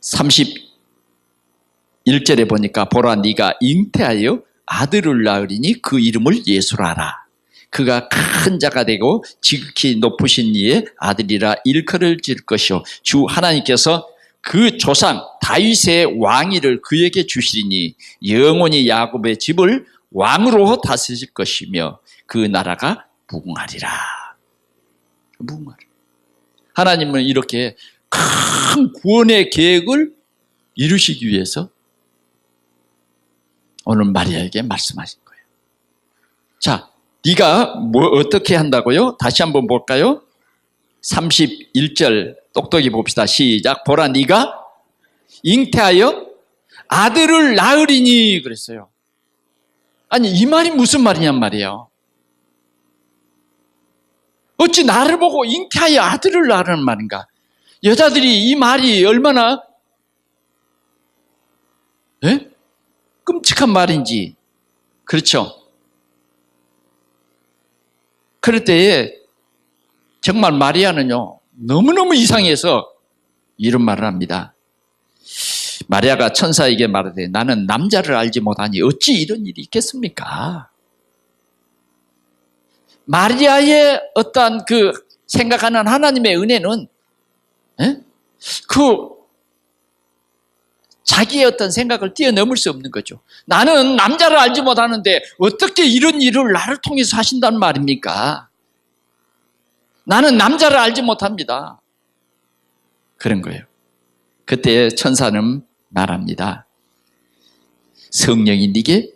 31절에 보니까 보라 네가 잉태하여 아들을 낳으리니 그 이름을 예수라 하라. 그가 큰 자가 되고 지극히 높으신 이의 아들이라 일컬어질 것이요 주 하나님께서 그 조상 다윗의 왕위를 그에게 주시리니 영원히 야곱의 집을 왕으로 다스릴 것이며 그 나라가 무궁하리라. 무궁하리라. 하나님은 이렇게 큰 구원의 계획을 이루시기 위해서 오늘 마리아에게 말씀하신 거예요. 자, 네가 어떻게 한다고요? 다시 한번 볼까요? 31절 똑똑히 봅시다. 시작. 보라 네가 잉태하여 아들을 낳으리니 그랬어요. 아니 이 말이 무슨 말이냔 말이에요. 어찌 나를 보고 잉태하여 아들을 낳으라는 말인가? 여자들이 이 말이 얼마나 끔찍한 말인지. 그렇죠? 그럴 때에 정말 마리아는요 너무너무 이상해서 이런 말을 합니다. 마리아가 천사에게 말하되 나는 남자를 알지 못하니 어찌 이런 일이 있겠습니까? 마리아의 어떠한 그 생각하는 하나님의 은혜는 자기의 어떤 생각을 뛰어넘을 수 없는 거죠. 나는 남자를 알지 못하는데 어떻게 이런 일을 나를 통해서 하신다는 말입니까? 나는 남자를 알지 못합니다. 그런 거예요. 그때 천사는 말합니다. 성령이 네게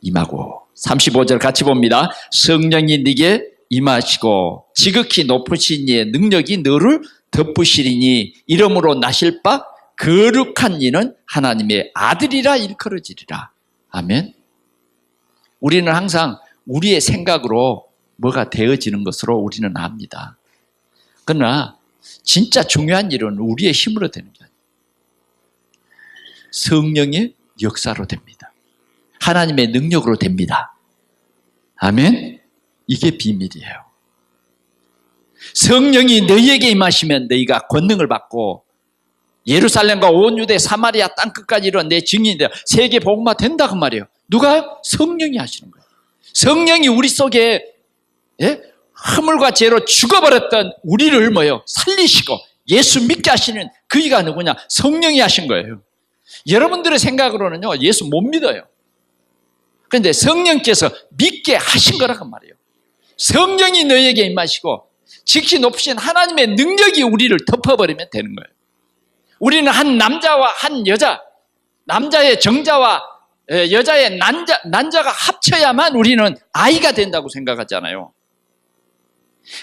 임하고 35절 같이 봅니다. 성령이 네게 임하시고 지극히 높으신 이의 능력이 너를 덮으시리니 이름으로 나실 바 거룩한 이는 하나님의 아들이라 일컬어지리라. 아멘. 우리는 항상 우리의 생각으로 뭐가 되어지는 것으로 우리는 압니다. 그러나 진짜 중요한 일은 우리의 힘으로 되는 게 아니에요. 성령의 역사로 됩니다. 하나님의 능력으로 됩니다. 아멘. 이게 비밀이에요. 성령이 너희에게 임하시면 너희가 권능을 받고 예루살렘과 온 유대 사마리아 땅끝까지 이런 내 증인이 되어 세계 복음화 된다고 말이에요. 누가? 성령이 하시는 거예요. 성령이 우리 속에 허물과 죄로 죽어버렸던 우리를 살리시고 예수 믿게 하시는 그이가 누구냐? 성령이 하신 거예요. 여러분들의 생각으로는요 예수 못 믿어요. 그런데 성령께서 믿게 하신 거라고 말이에요. 성령이 너희에게 임하시고 지극히 높으신 하나님의 능력이 우리를 덮어버리면 되는 거예요. 우리는 한 남자와 한 여자, 남자의 정자와 여자의 난자가 합쳐야만 우리는 아이가 된다고 생각하잖아요.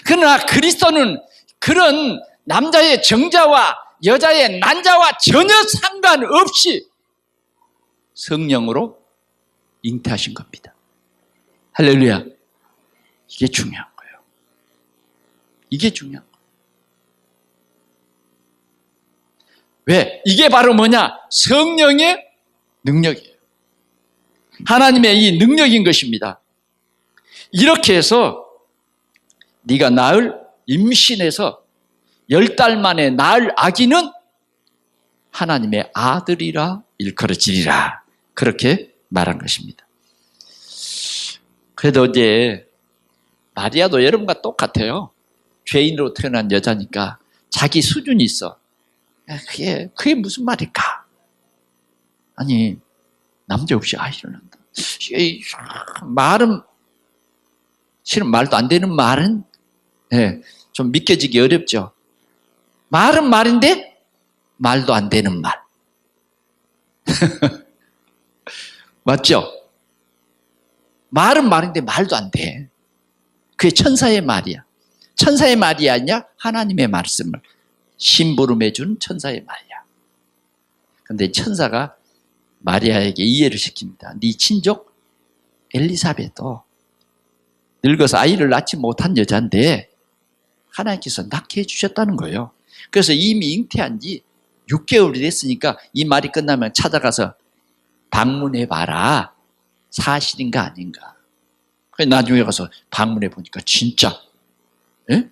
그러나 그리스도는 그런 남자의 정자와 여자의 난자와 전혀 상관없이 성령으로 잉태하신 겁니다. 할렐루야. 이게 중요한 거예요. 이게 중요한 거예요. 왜? 이게 바로 뭐냐? 성령의 능력이에요. 하나님의 이 능력인 것입니다. 이렇게 해서 네가 낳을 임신해서 10달 만에 낳을 아기는 하나님의 아들이라 일컬어지리라. 그렇게 말한 것입니다. 그래도 이제 마리아도 여러분과 똑같아요. 죄인으로 태어난 여자니까 자기 수준이 있어. 그게 무슨 말일까? 아니, 남자 없이 아이를 낳는다. 말은, 실은 말도 안 되는 말은, 좀 믿겨지기 어렵죠. 말은 말인데, 말도 안 되는 말. 맞죠? 말은 말인데 말도 안 돼. 그게 천사의 말이야. 천사의 말이 아니야? 하나님의 말씀을 심부름해 준 천사의 말이야. 그런데 천사가 마리아에게 이해를 시킵니다. 네 친족 엘리사벳도 늙어서 아이를 낳지 못한 여자인데 하나님께서 낳게 해주셨다는 거예요. 그래서 이미 잉태한 지 6개월이 됐으니까 이 말이 끝나면 찾아가서 방문해봐라. 사실인가 아닌가. 나중에 가서 방문해 보니까 진짜, 예?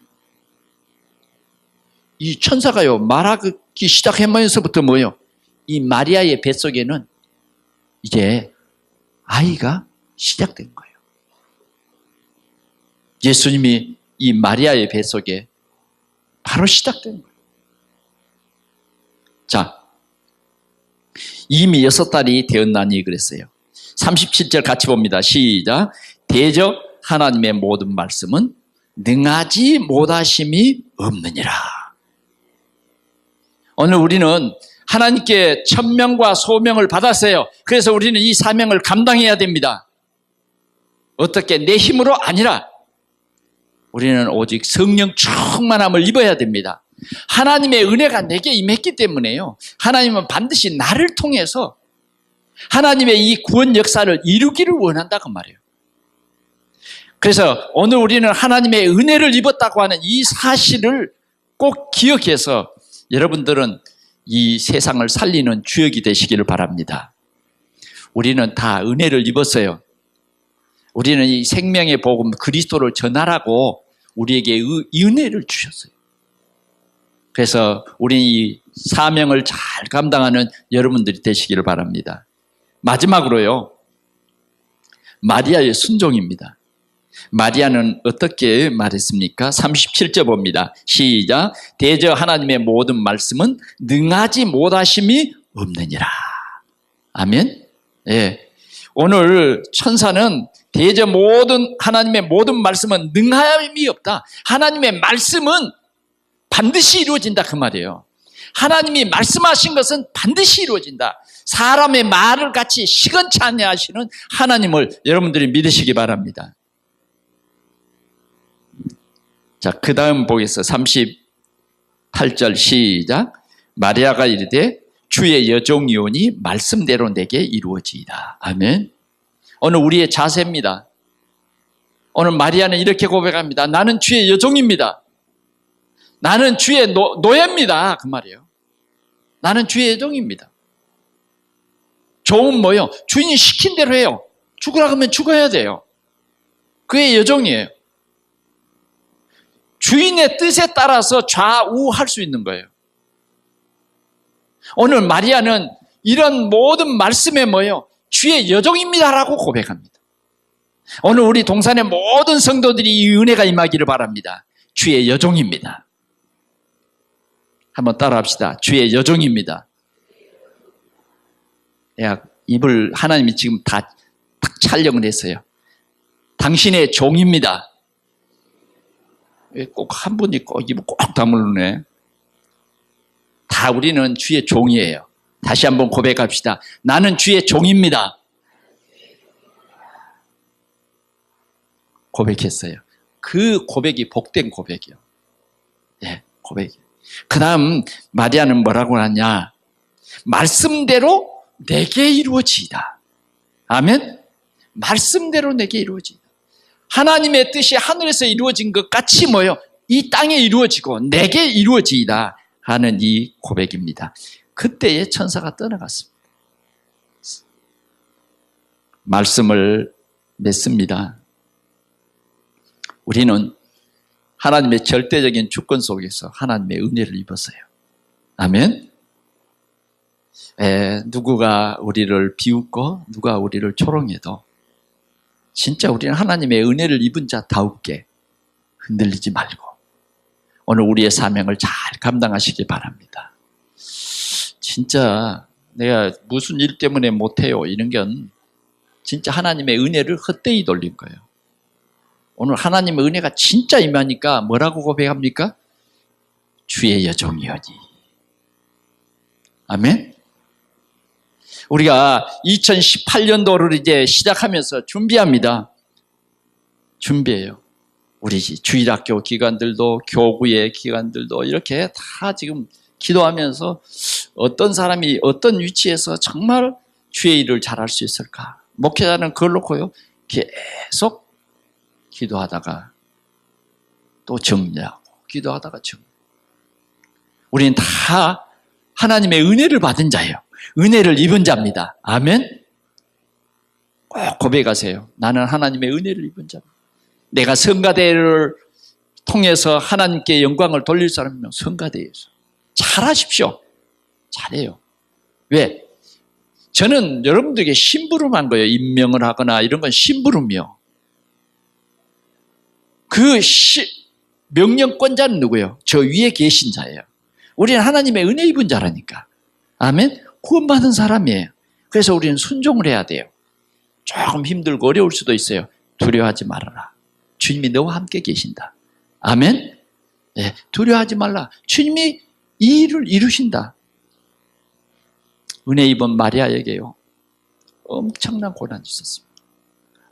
이 천사가요 말하기 시작하면서부터 뭐예요? 이 마리아의 뱃속에는 이제 아이가 시작된 거예요. 예수님이 이 마리아의 뱃속에 바로 시작된 거예요. 자, 이미 6달이 되었나니 그랬어요. 37절 같이 봅니다. 시작. 대저 하나님의 모든 말씀은 능하지 못하심이 없느니라. 오늘 우리는 하나님께 천명과 소명을 받았어요. 그래서 우리는 이 사명을 감당해야 됩니다. 어떻게 내 힘으로 아니라 우리는 오직 성령 충만함을 입어야 됩니다. 하나님의 은혜가 내게 임했기 때문에요. 하나님은 반드시 나를 통해서 하나님의 이 구원 역사를 이루기를 원한다고 말해요. 그래서 오늘 우리는 하나님의 은혜를 입었다고 하는 이 사실을 꼭 기억해서 여러분들은 이 세상을 살리는 주역이 되시기를 바랍니다. 우리는 다 은혜를 입었어요. 우리는 이 생명의 복음 그리스도를 전하라고 우리에게 이 은혜를 주셨어요. 그래서 우리는 이 사명을 잘 감당하는 여러분들이 되시기를 바랍니다. 마지막으로요, 마리아의 순종입니다. 마리아는 어떻게 말했습니까? 37절 봅니다. 시작. 대저 하나님의 모든 말씀은 능하지 못하심이 없느니라. 아멘. 예. 오늘 천사는 대저 하나님의 모든 말씀은 능함이 없다. 하나님의 말씀은 반드시 이루어진다 그 말이에요. 하나님이 말씀하신 것은 반드시 이루어진다. 사람의 말을 같이 시건치 않게 하시는 하나님을 여러분들이 믿으시기 바랍니다. 자, 그 다음 보겠어. 38절 시작. 마리아가 이르되 주의 여종이오니 말씀대로 내게 이루어지이다. 아멘. 오늘 우리의 자세입니다. 오늘 마리아는 이렇게 고백합니다. 나는 주의 여종입니다. 나는 주의 노예입니다. 그 말이에요. 나는 주의 여종입니다. 종은 뭐예요? 주인이 시킨 대로 해요. 죽으라 그러면 죽어야 돼요. 그의 여종이에요. 주인의 뜻에 따라서 좌우할 수 있는 거예요. 오늘 마리아는 이런 모든 말씀에 뭐예요? 주의 여종입니다라고 고백합니다. 오늘 우리 동산의 모든 성도들이 이 은혜가 임하기를 바랍니다. 주의 여종입니다. 한번 따라합시다. 주의 여종입니다. 입을 하나님이 지금 다 딱 촬영을 했어요. 당신의 종입니다. 꼭 한 분이 꼭 입을 꼭 다물네. 다 우리는 주의 종이에요. 다시 한번 고백합시다. 나는 주의 종입니다. 고백했어요. 그 고백이 복된 고백이요. 예, 고백이요. 그 다음 마리아는 뭐라고 하냐? 말씀대로 내게 이루어지이다. 아멘? 말씀대로 내게 이루어지이다. 하나님의 뜻이 하늘에서 이루어진 것 같이 뭐요? 이 땅에 이루어지고 내게 이루어지이다 하는 이 고백입니다. 그때의 천사가 떠나갔습니다. 말씀을 맺습니다. 우리는 하나님의 절대적인 주권 속에서 하나님의 은혜를 입었어요. 아멘. 누구가 우리를 비웃고 누가 우리를 조롱해도 진짜 우리는 하나님의 은혜를 입은 자다우게 흔들리지 말고 오늘 우리의 사명을 잘 감당하시기 바랍니다. 진짜 내가 무슨 일 때문에 못해요 이런 건 진짜 하나님의 은혜를 헛되이 돌린 거예요. 오늘 하나님의 은혜가 진짜 임하니까 뭐라고 고백합니까? 주의 여종이여니. 아멘. 우리가 2018년도를 이제 시작하면서 준비합니다. 준비해요. 우리 주일학교 기관들도 교구의 기관들도 이렇게 다 지금 기도하면서 어떤 사람이 어떤 위치에서 정말 주의 일을 잘할 수 있을까? 목회자는 그걸 놓고요. 계속 기도하다가 또 정리하고 기도하다가 정리. 우리는 다 하나님의 은혜를 받은 자예요. 은혜를 입은 자입니다. 아멘. 꼭 고백하세요. 나는 하나님의 은혜를 입은 자입니다. 내가 성가대를 통해서 하나님께 영광을 돌릴 사람이면 성가대에서 잘하십시오. 잘해요. 왜? 저는 여러분들에게 심부름한 거예요. 임명을 하거나 이런 건 심부름이요. 그 명령권자는 누구예요? 저 위에 계신 자예요. 우리는 하나님의 은혜 입은 자라니까. 아멘? 구원받은 사람이에요. 그래서 우리는 순종을 해야 돼요. 조금 힘들고 어려울 수도 있어요. 두려워하지 말아라. 주님이 너와 함께 계신다. 아멘? 네, 두려워하지 말라. 주님이 이 일을 이루신다. 은혜 입은 마리아에게요. 엄청난 고난이 있었습니다.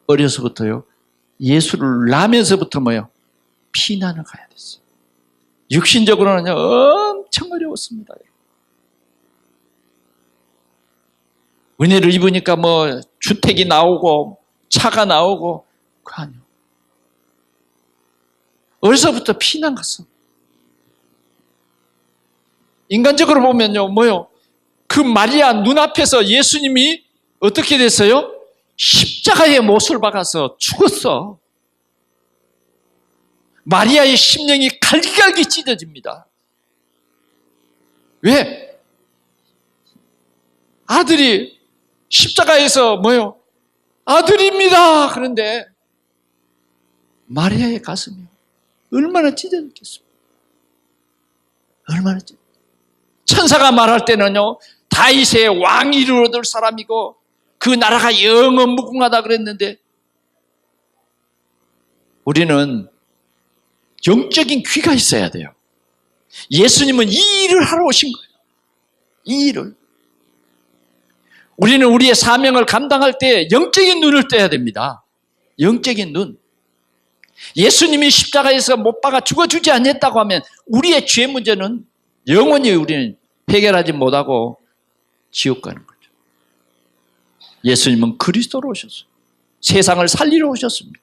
어려서부터요. 예수를 낳으면서부터 뭐요? 피난을 가야 됐어요. 육신적으로는 엄청 어려웠습니다. 은혜를 입으니까 뭐 주택이 나오고 차가 나오고 그거 아니요. 어려서부터 피난 갔어. 인간적으로 보면요, 뭐요? 그 마리아 눈앞에서 예수님이 어떻게 됐어요? 십자가에 못을 박아서 죽었어. 마리아의 심령이 갈기갈기 찢어집니다. 왜? 아들이 십자가에서 뭐요? 아들입니다. 그런데 마리아의 가슴이 얼마나 찢어졌겠습니까? 얼마나 찢어졌겠습니까? 천사가 말할 때는요, 다윗의 왕위를 얻을 사람이고 그 나라가 영원 무궁하다 그랬는데 우리는 영적인 귀가 있어야 돼요. 예수님은 이 일을 하러 오신 거예요. 이 일을. 우리는 우리의 사명을 감당할 때 영적인 눈을 떼야 됩니다. 영적인 눈. 예수님이 십자가에서 못 박아 죽어주지 않았다고 하면 우리의 죄 문제는 영원히 우리는 해결하지 못하고 지옥 가는 거죠. 예수님은 그리스도로 오셨어요. 세상을 살리러 오셨습니다.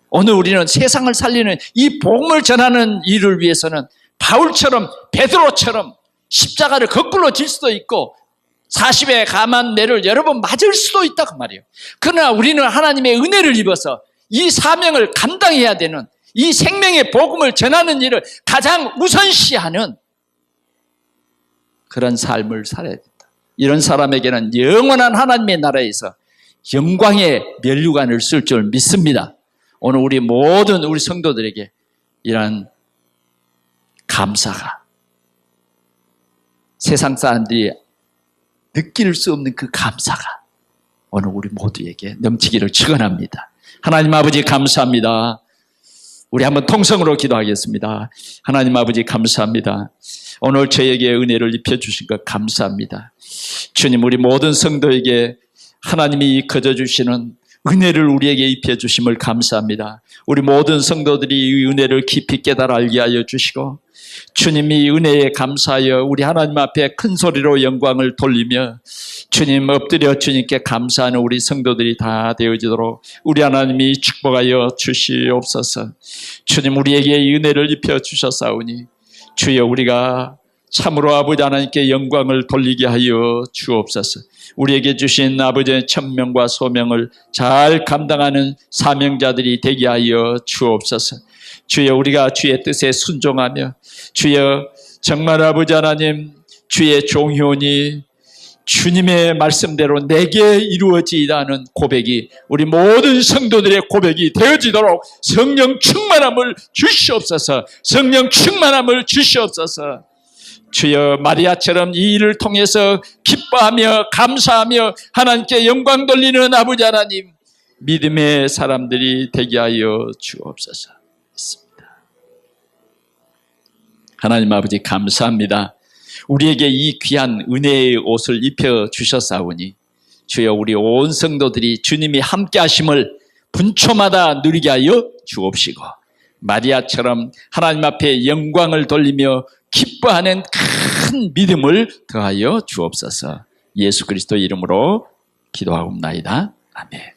오늘 우리는 세상을 살리는 이 복음을 전하는 일을 위해서는 바울처럼 베드로처럼 십자가를 거꾸로 질 수도 있고 40에 감한 매를 여러 번 맞을 수도 있다 그 말이에요. 그러나 우리는 하나님의 은혜를 입어서 이 사명을 감당해야 되는 이 생명의 복음을 전하는 일을 가장 우선시하는 그런 삶을 살아야 된다. 이런 사람에게는 영원한 하나님의 나라에서 영광의 면류관을 쓸 줄 믿습니다. 오늘 우리 모든 우리 성도들에게 이러한 감사가 세상 사람들이 느낄 수 없는 그 감사가 오늘 우리 모두에게 넘치기를 축원합니다. 하나님 아버지 감사합니다. 우리 한번 통성으로 기도하겠습니다. 하나님 아버지 감사합니다. 오늘 저에게 은혜를 입혀주신 것 감사합니다. 주님, 우리 모든 성도에게 하나님이 거저주시는 은혜를 우리에게 입혀주심을 감사합니다. 우리 모든 성도들이 이 은혜를 깊이 깨달아 알게 하여 주시고 주님이 은혜에 감사하여 우리 하나님 앞에 큰 소리로 영광을 돌리며 주님 엎드려 주님께 감사하는 우리 성도들이 다 되어지도록 우리 하나님이 축복하여 주시옵소서. 주님, 우리에게 이 은혜를 입혀 주셨사오니 주여 우리가 참으로 아버지 하나님께 영광을 돌리게 하여 주옵소서. 우리에게 주신 아버지의 천명과 소명을 잘 감당하는 사명자들이 되게 하여 주옵소서. 주여 우리가 주의 뜻에 순종하며 주여 정말 아버지 하나님 주의 종효니 주님의 말씀대로 내게 이루어지라는 고백이 우리 모든 성도들의 고백이 되어지도록 성령 충만함을 주시옵소서. 성령 충만함을 주시옵소서. 주여 마리아처럼 이 일을 통해서 기뻐하며 감사하며 하나님께 영광 돌리는 아버지 하나님 믿음의 사람들이 되게 하여 주옵소서. 하나님 아버지 감사합니다. 우리에게 이 귀한 은혜의 옷을 입혀주셨사오니 주여 우리 온 성도들이 주님이 함께 하심을 분초마다 누리게 하여 주옵시고 마리아처럼 하나님 앞에 영광을 돌리며 기뻐하는 큰 믿음을 더하여 주옵소서. 예수 그리스도 이름으로 기도하옵나이다. 아멘.